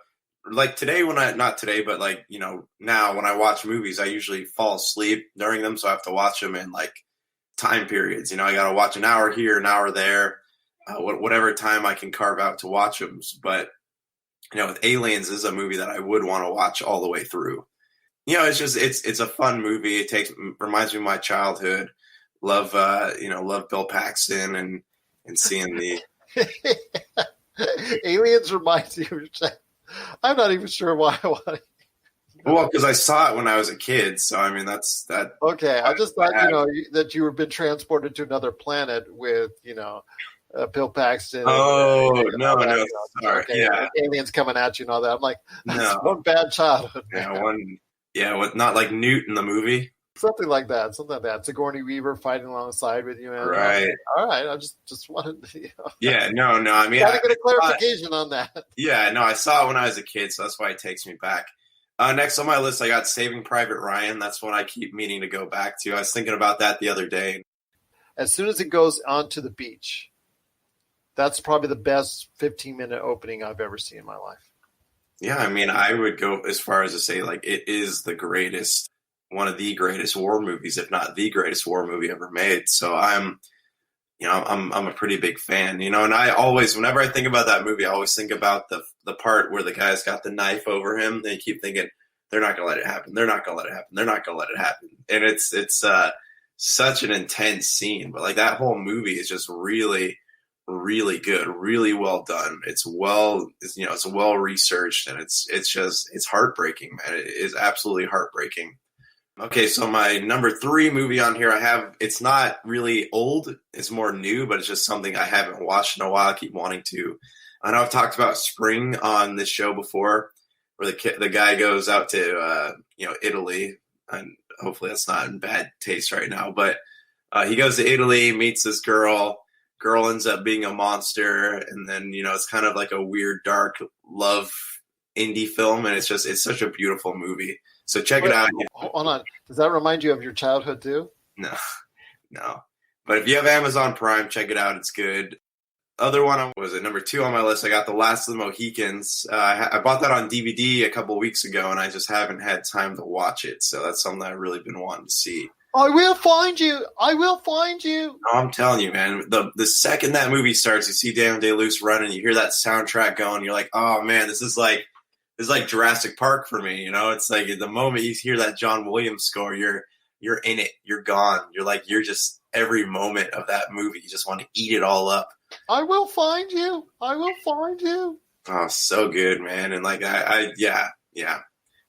Today not today, but now when I watch movies, I usually fall asleep during them. So I have to watch them in time periods. I got to watch an hour here, an hour there, whatever time I can carve out to watch them. But, with Aliens, this is a movie that I would want to watch all the way through. It's a fun movie. It reminds me of my childhood. Love Bill Paxton and seeing the Aliens reminds you of your childhood. I'm not even sure why I want to. Well, because I saw it when I was a kid, so I mean that's that. Okay, I just thought that you were been transported to another planet with Bill Paxton. Oh no, sorry, okay, yeah, aliens coming at you and all that. I'm like, that's no. one bad childhood. With not like Newt in the movie. Something like that. Sigourney Weaver fighting alongside with you, man. Right. All right. I just wanted to. Yeah. No. I mean, got to get a clarification on that. Yeah. No, I saw it when I was a kid, so that's why it takes me back. Next on my list, I got Saving Private Ryan. That's one I keep meaning to go back to. I was thinking about that the other day. As soon as it goes onto the beach, that's probably the best 15-minute opening I've ever seen in my life. Yeah. I mean, I would go as far as to say it is the greatest. One of the greatest war movies, if not the greatest war movie ever made. So I'm a pretty big fan, and I always, whenever I think about that movie, I always think about the part where the guy's got the knife over him. And you keep thinking, they're not going to let it happen. They're not going to let it happen. They're not going to let it happen. And it's such an intense scene, but that whole movie is just really, really good, really well done. It's well researched, and it's heartbreaking, man. It is absolutely heartbreaking. Okay, so my number 3 movie on here it's not really old, it's more new, but it's just something I haven't watched in a while. I keep wanting to. I know I've talked about Spring on this show before, where the guy goes out to Italy, and hopefully that's not in bad taste right now, but he goes to Italy, meets this girl ends up being a monster, and then it's kind of like a weird dark love indie film, and it's such a beautiful movie. So check it out. Hold on. Does that remind you of your childhood too? No. But if you have Amazon Prime, check it out. It's good. Other one was at number 2 on my list. I got The Last of the Mohicans. I bought that on DVD a couple weeks ago, and I just haven't had time to watch it. So that's something I've really been wanting to see. I will find you. I will find you. No, I'm telling you, man. The second that movie starts, you see Daniel Day-Lewis running, you hear that soundtrack going, you're like, oh man, this is like Jurassic Park for me. You know, it's like the moment you hear that John Williams score, you're in it. You're gone. You're just every moment of that movie. You just want to eat it all up. I will find you. I will find you. Oh, so good, man. And like, yeah.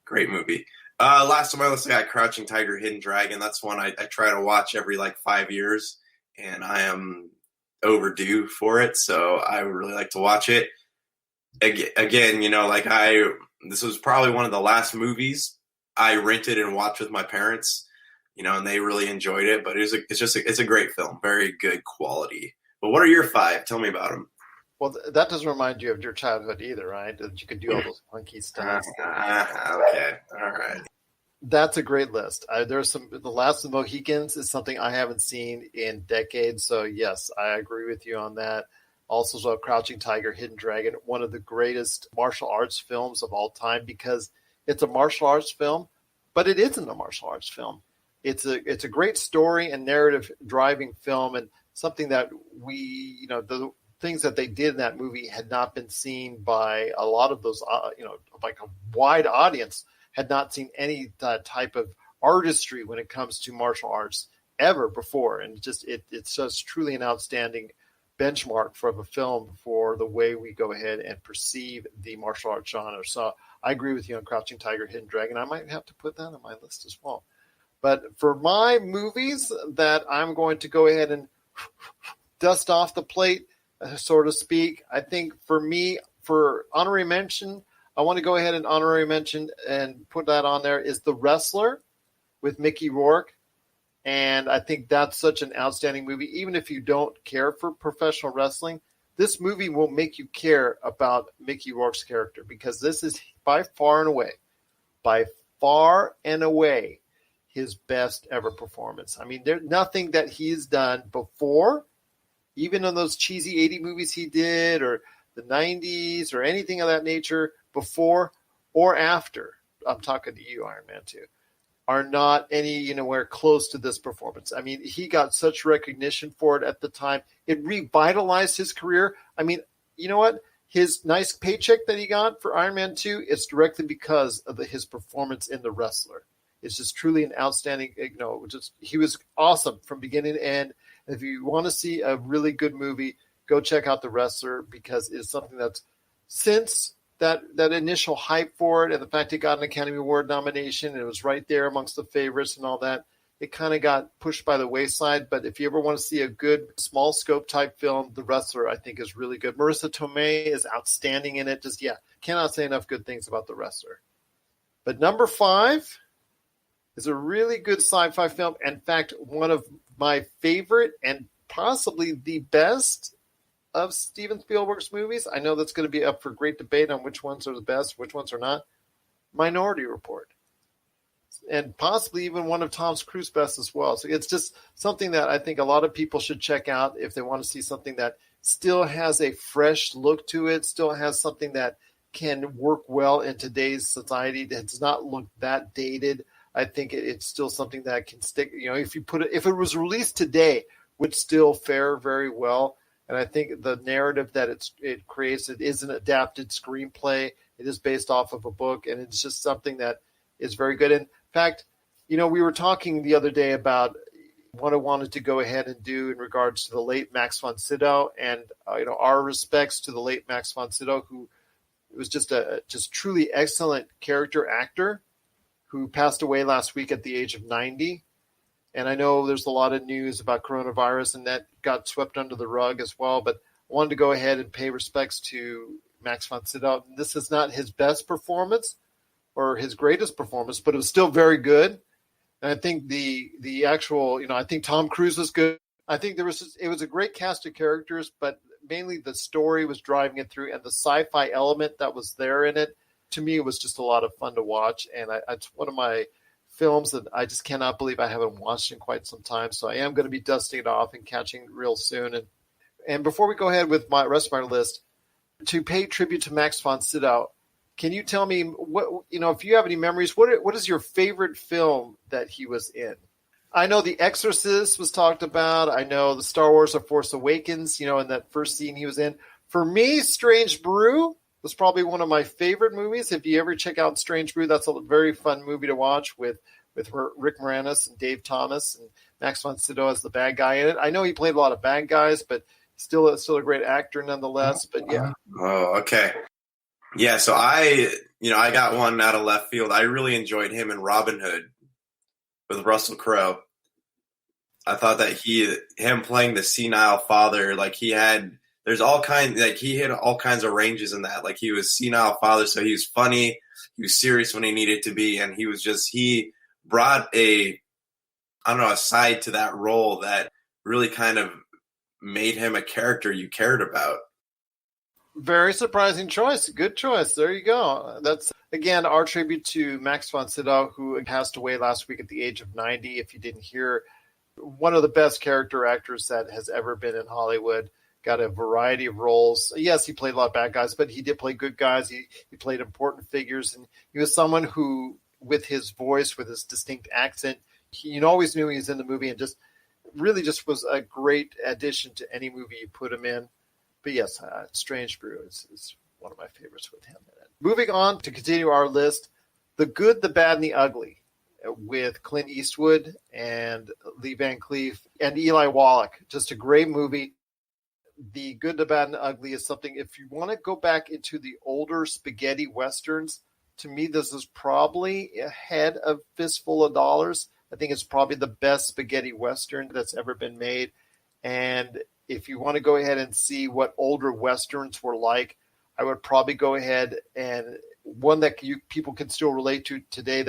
Great movie. Last on my list, I got Crouching Tiger, Hidden Dragon. That's one I try to watch every 5 years, and I am overdue for it. So I would really like to watch it. Again, this was probably one of the last movies I rented and watched with my parents, and they really enjoyed it, but it's a great film. Very good quality. But what are your 5? Tell me about them. Well, that doesn't remind you of your childhood either, right? That you could do all those funky stunts. Okay. All right. That's a great list. There's The Last of the Mohicans is something I haven't seen in decades. So yes, I agree with you on that. Also, Crouching Tiger, Hidden Dragon, one of the greatest martial arts films of all time, because it's a martial arts film, but it isn't a martial arts film. It's a great story and narrative driving film, and something that the things that they did in that movie had not been seen by a lot of those, like a wide audience had not seen any type of artistry when it comes to martial arts ever before. And it's just truly an outstanding benchmark for a film for the way we go ahead and perceive the martial arts genre. So I agree with you on Crouching Tiger, Hidden Dragon. I might have to put that on my list as well. But for my movies that I'm going to go ahead and dust off the plate, so to speak, I think for me, for honorary mention, I want to go ahead and honorary mention and put that on there is The Wrestler with Mickey Rourke. And I think that's such an outstanding movie. Even if you don't care for professional wrestling, this movie will make you care about Mickey Rourke's character, because this is by far and away, his best ever performance. I mean, there's nothing that he's done before, even in those cheesy 80 movies he did, or the 90s, or anything of that nature, before or after. I'm talking to you, Iron Man 2. Are not anywhere close to this performance. I mean, he got such recognition for it at the time. It revitalized his career. I mean, you know what? His nice paycheck that he got for Iron Man 2, it's directly because of his performance in The Wrestler. It's just truly an outstanding, he was awesome from beginning to end. And if you want to see a really good movie, go check out The Wrestler, because it's something that's, since that initial hype for it and the fact it got an Academy Award nomination and it was right there amongst the favorites and all that, it kind of got pushed by the wayside. But if you ever want to see a good small scope type film, The Wrestler, I think, is really good. Marissa Tomei is outstanding in it. Cannot say enough good things about The Wrestler. But number 5 is a really good sci-fi film. In fact, one of my favorite and possibly the best of Steven Spielberg's movies. I know that's going to be up for great debate on which ones are the best, which ones are not. Minority Report. And possibly even one of Tom Cruise's best as well. So it's just something that I think a lot of people should check out if they want to see something that still has a fresh look to it, still has something that can work well in today's society, that does not look that dated. I think it's still something that can stick. If it was released today, would still fare very well. And I think the narrative that it creates, it is an adapted screenplay. It is based off of a book, and it's just something that is very good. In fact, we were talking the other day about what I wanted to go ahead and do in regards to the late Max von Sydow, and our respects to the late Max von Sydow, who was just truly excellent character actor, who passed away last week at the age of 90. And I know there's a lot of news about coronavirus, and that got swept under the rug as well. But I wanted to go ahead and pay respects to Max von Sydow. This is not his best performance or his greatest performance, but it was still very good. And I think the actual, I think Tom Cruise was good. I think it was a great cast of characters, but mainly the story was driving it through, and the sci-fi element that was there in it. To me, it was just a lot of fun to watch, and it's one of my films that I just cannot believe I haven't watched in quite some time. So I am going to be dusting it off and catching real soon. And And before we go ahead with my rest of my list, to pay tribute to Max von Sydow, can you tell me what, if you have any memories, what is your favorite film that he was in? I know The Exorcist was talked about. I know the Star Wars: The Force Awakens, in that first scene he was in. For me, Strange Brew was probably one of my favorite movies. If you ever check out Strange Brew, that's a very fun movie to watch with Rick Moranis and Dave Thomas and Max von Sydow as the bad guy in it. I know he played a lot of bad guys, but still a great actor nonetheless. But yeah. Oh, okay. Yeah, so I got one out of left field. I really enjoyed him in Robin Hood with Russell Crowe. I thought that him playing the senile father, like he hit all kinds of ranges in that. Like he was senile father, so he was funny, he was serious when he needed to be, and he brought a side to that role that really kind of made him a character you cared about. Very surprising choice. Good choice. There you go. That's, again, our tribute to Max von Sydow, who passed away last week at the age of 90. If you didn't hear, one of the best character actors that has ever been in Hollywood. Got a variety of roles. Yes, he played a lot of bad guys, but he did play good guys. He played important figures, and he was someone who, with his voice, with his distinct accent, you always knew he was in the movie, and just was a great addition to any movie you put him in. But yes, Strange Brew is one of my favorites with him in it. Moving on to continue our list, The Good, the Bad, and the Ugly with Clint Eastwood and Lee Van Cleef and Eli Wallach. Just a great movie. The Good, the Bad, and the Ugly is something, if you want to go back into the older spaghetti westerns, to me this is probably ahead of Fistful of Dollars. I think it's probably the best spaghetti western that's ever been made. And if you want to go ahead and see what older westerns were like, I would probably go ahead and one that people can still relate to today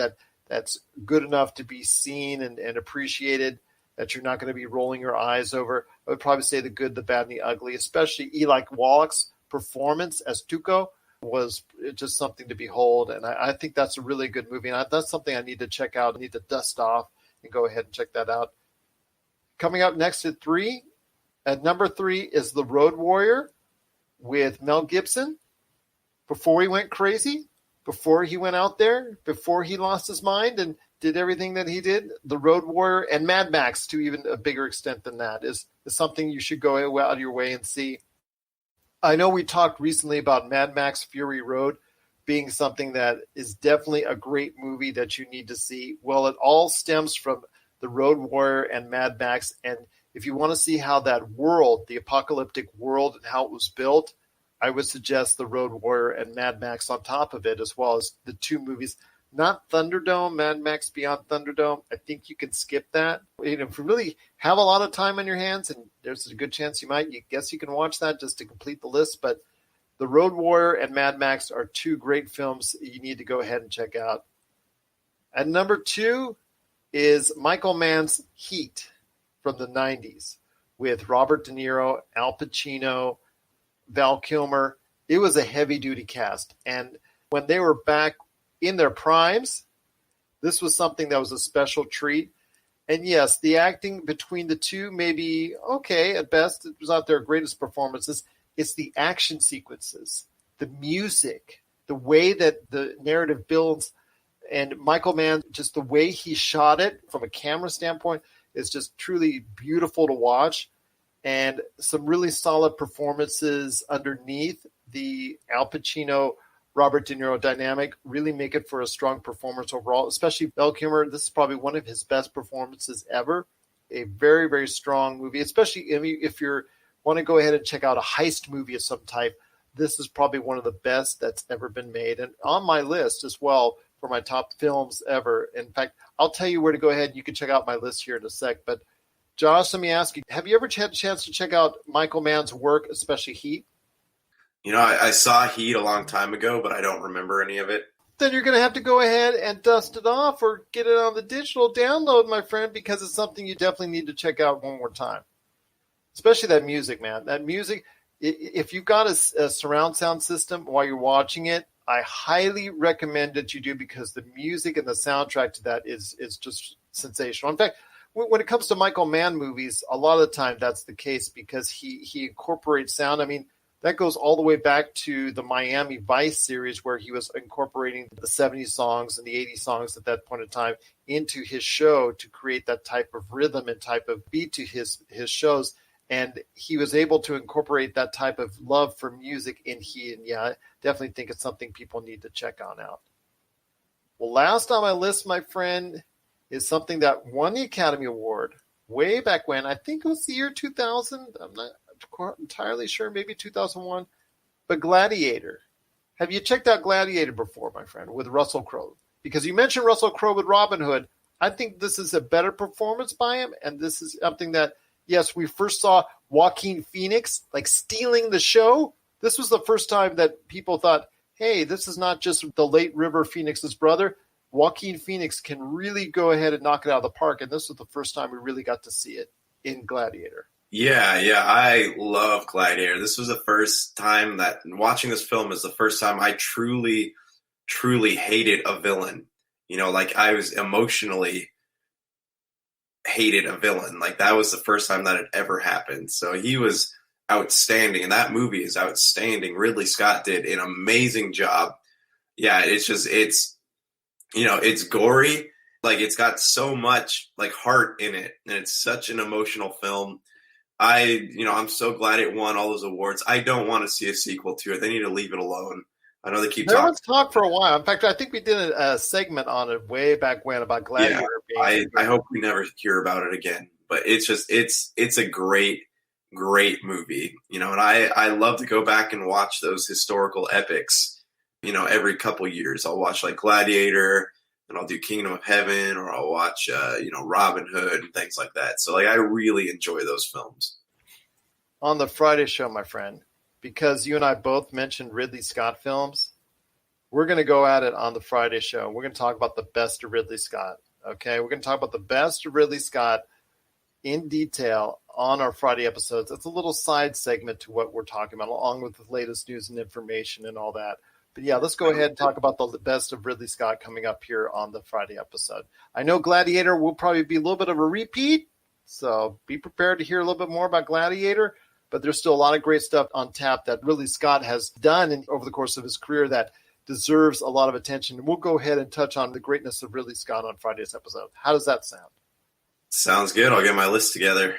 that's good enough to be seen and appreciated, that you're not going to be rolling your eyes over. I would probably say The Good, the Bad, and the Ugly, especially Eli Wallach's performance as Tuco was just something to behold. And I think that's a really good movie. And that's something I need to check out. I need to dust off and go ahead and check that out. Coming up next at number 3 is The Road Warrior with Mel Gibson. Before he went crazy, before he went out there, before he lost his mind and did everything that he did, The Road Warrior and Mad Max, to even a bigger extent than that, is something you should go out of your way and see. I know we talked recently about Mad Max Fury Road being something that is definitely a great movie that you need to see. Well, it all stems from The Road Warrior and Mad Max. And if you want to see how that world, the apocalyptic world, and how it was built, I would suggest The Road Warrior and Mad Max on top of it, as well as the two movies. Not Thunderdome, Mad Max Beyond Thunderdome. I think you can skip that. If you really have a lot of time on your hands, and there's a good chance you guess you can watch that just to complete the list. But The Road Warrior and Mad Max are two great films you need to go ahead and check out. At number 2 is Michael Mann's Heat from the 90s with Robert De Niro, Al Pacino, Val Kilmer. It was a heavy-duty cast. And when they were back in their primes, this was something that was a special treat. And yes, the acting between the two may be okay at best. It was not their greatest performances. It's the action sequences, the music, the way that the narrative builds. And Michael Mann, just the way he shot it from a camera standpoint is just truly beautiful to watch. And some really solid performances underneath the Al Pacino, Robert De Niro dynamic really make it for a strong performance overall, especially Val Kilmer. This is probably one of his best performances ever. A very, very strong movie, especially if you want to go ahead and check out a heist movie of some type. This is probably one of the best that's ever been made. And on my list as well for my top films ever. In fact, I'll tell you where to go ahead. You can check out my list here in a sec. But Josh, let me ask you, have you ever had a chance to check out Michael Mann's work, especially Heat? I saw Heat a long time ago, but I don't remember any of it. Then you're going to have to go ahead and dust it off or get it on the digital download, my friend, because it's something you definitely need to check out one more time. Especially that music, man. That music, if you've got a surround sound system while you're watching it, I highly recommend that you do, because the music and the soundtrack to that is just sensational. In fact, when it comes to Michael Mann movies, a lot of the time that's the case because he incorporates sound. I mean, that goes all the way back to the Miami Vice series where he was incorporating the 70s songs and the 80s songs at that point in time into his show to create that type of rhythm and type of beat to his shows. And he was able to incorporate that type of love for music I definitely think it's something people need to check on out. Well, last on my list, my friend, is something that won the Academy Award way back when. I think it was the year 2000. I'm not entirely sure, maybe 2001. But Gladiator. Have you checked out Gladiator before, my friend, with Russell Crowe? Because you mentioned Russell Crowe with Robin Hood. I think this is a better performance by him, and this is something that, yes, we first saw Joaquin Phoenix like stealing the show. This was the first time that people thought, hey, this is not just the late River Phoenix's brother. Joaquin Phoenix can really go ahead and knock it out of the park, and this was the first time we really got to see it in Gladiator. Yeah, I love Gladiator. This was the first time that watching this film is the first time I truly hated a villain. You know, like I was emotionally hated a villain. Like that was the first time that had ever happened. So he was outstanding, and that movie is outstanding. Ridley Scott did an amazing job. Yeah, it's gory. Like it's got so much like heart in it, and it's such an emotional film. I'm so glad it won all those awards. I don't want to see a sequel to it. They need to leave it alone. I know they keep talking. Everyone's talked for a while. In fact, I think we did a segment on it way back when about Gladiator. Yeah, I hope we never hear about it again. But it's a great movie. You know, and I love to go back and watch those historical epics. You know, every couple years I'll watch like Gladiator, and I'll do Kingdom of Heaven, or I'll watch Robin Hood and things like that. So like I really enjoy those films. On the Friday show, my friend, because you and I both mentioned Ridley Scott films, we're going to go at it on the Friday show. We're going to talk about the best of Ridley Scott. Okay, we're going to talk about the best of Ridley Scott in detail on our Friday episodes. It's a little side segment to what we're talking about, along with the latest news and information and all that. But yeah, let's go ahead and talk about the best of Ridley Scott coming up here on the Friday episode. I know Gladiator will probably be a little bit of a repeat, so be prepared to hear a little bit more about Gladiator. But there's still a lot of great stuff on tap that Ridley Scott has done over the course of his career that deserves a lot of attention. And we'll go ahead and touch on the greatness of Ridley Scott on Friday's episode. How does that sound? Sounds good. I'll get my list together.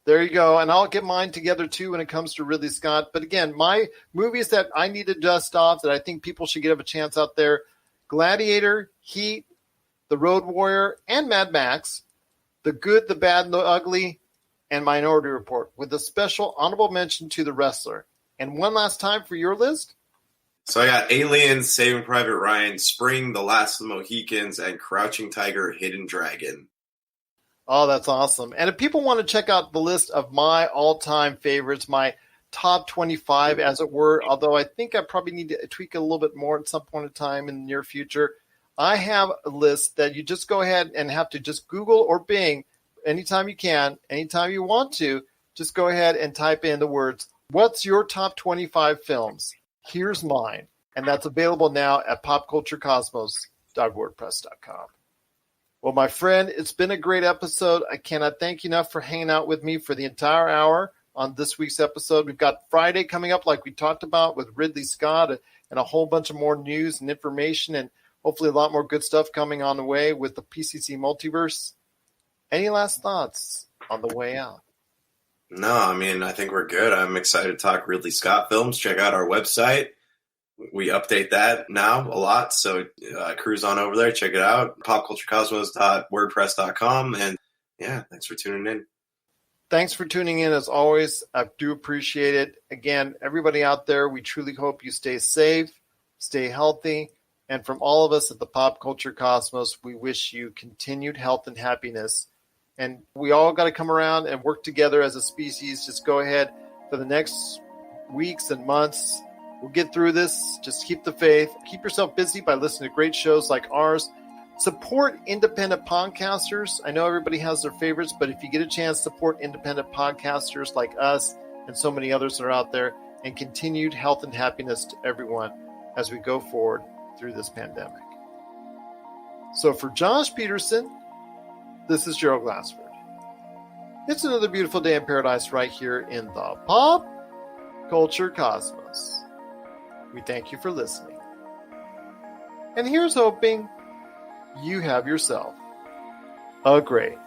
There you go. And I'll get mine together, too, when it comes to Ridley Scott. But again, my movies that I need to dust off that I think people should give a chance out there, Gladiator, Heat, The Road Warrior, and Mad Max, The Good, the Bad, and the Ugly, and Minority Report, with a special honorable mention to The Wrestler. And one last time for your list. So I got Aliens, Saving Private Ryan, Spring, The Last of the Mohicans, and Crouching Tiger, Hidden Dragon. Oh, that's awesome. And if people want to check out the list of my all-time favorites, my top 25, as it were, although I think I probably need to tweak it a little bit more at some point in time in the near future, I have a list that you just go ahead and have to just Google or Bing anytime you can, anytime you want to. Just go ahead and type in the words, what's your top 25 films? Here's mine. And that's available now at popculturecosmos.wordpress.com. Well, my friend, it's been a great episode. I cannot thank you enough for hanging out with me for the entire hour on this week's episode. We've got Friday coming up, like we talked about, with Ridley Scott and a whole bunch of more news and information, and hopefully a lot more good stuff coming on the way with the PCC Multiverse. Any last thoughts on the way out? No, I mean, I think we're good. I'm excited to talk Ridley Scott films. Check out our website. We update that now a lot, so cruise on over there, check it out, popculturecosmos.wordpress.com, and yeah, thanks for tuning in. Thanks for tuning in, as always. I do appreciate it. Again, everybody out there, we truly hope you stay safe, stay healthy, and from all of us at the Pop Culture Cosmos, we wish you continued health and happiness. And we all got to come around and work together as a species. Just go ahead for the next weeks and months. We'll get through this. Just keep the faith. Keep yourself busy by listening to great shows like ours. Support independent podcasters. I know everybody has their favorites, but if you get a chance, support independent podcasters like us and so many others that are out there. And continued health and happiness to everyone as we go forward through this pandemic. So for Josh Peterson, this is Gerald Glassford. It's another beautiful day in paradise right here in the Pop Culture Cosmos. We thank you for listening. And here's hoping you have yourself a great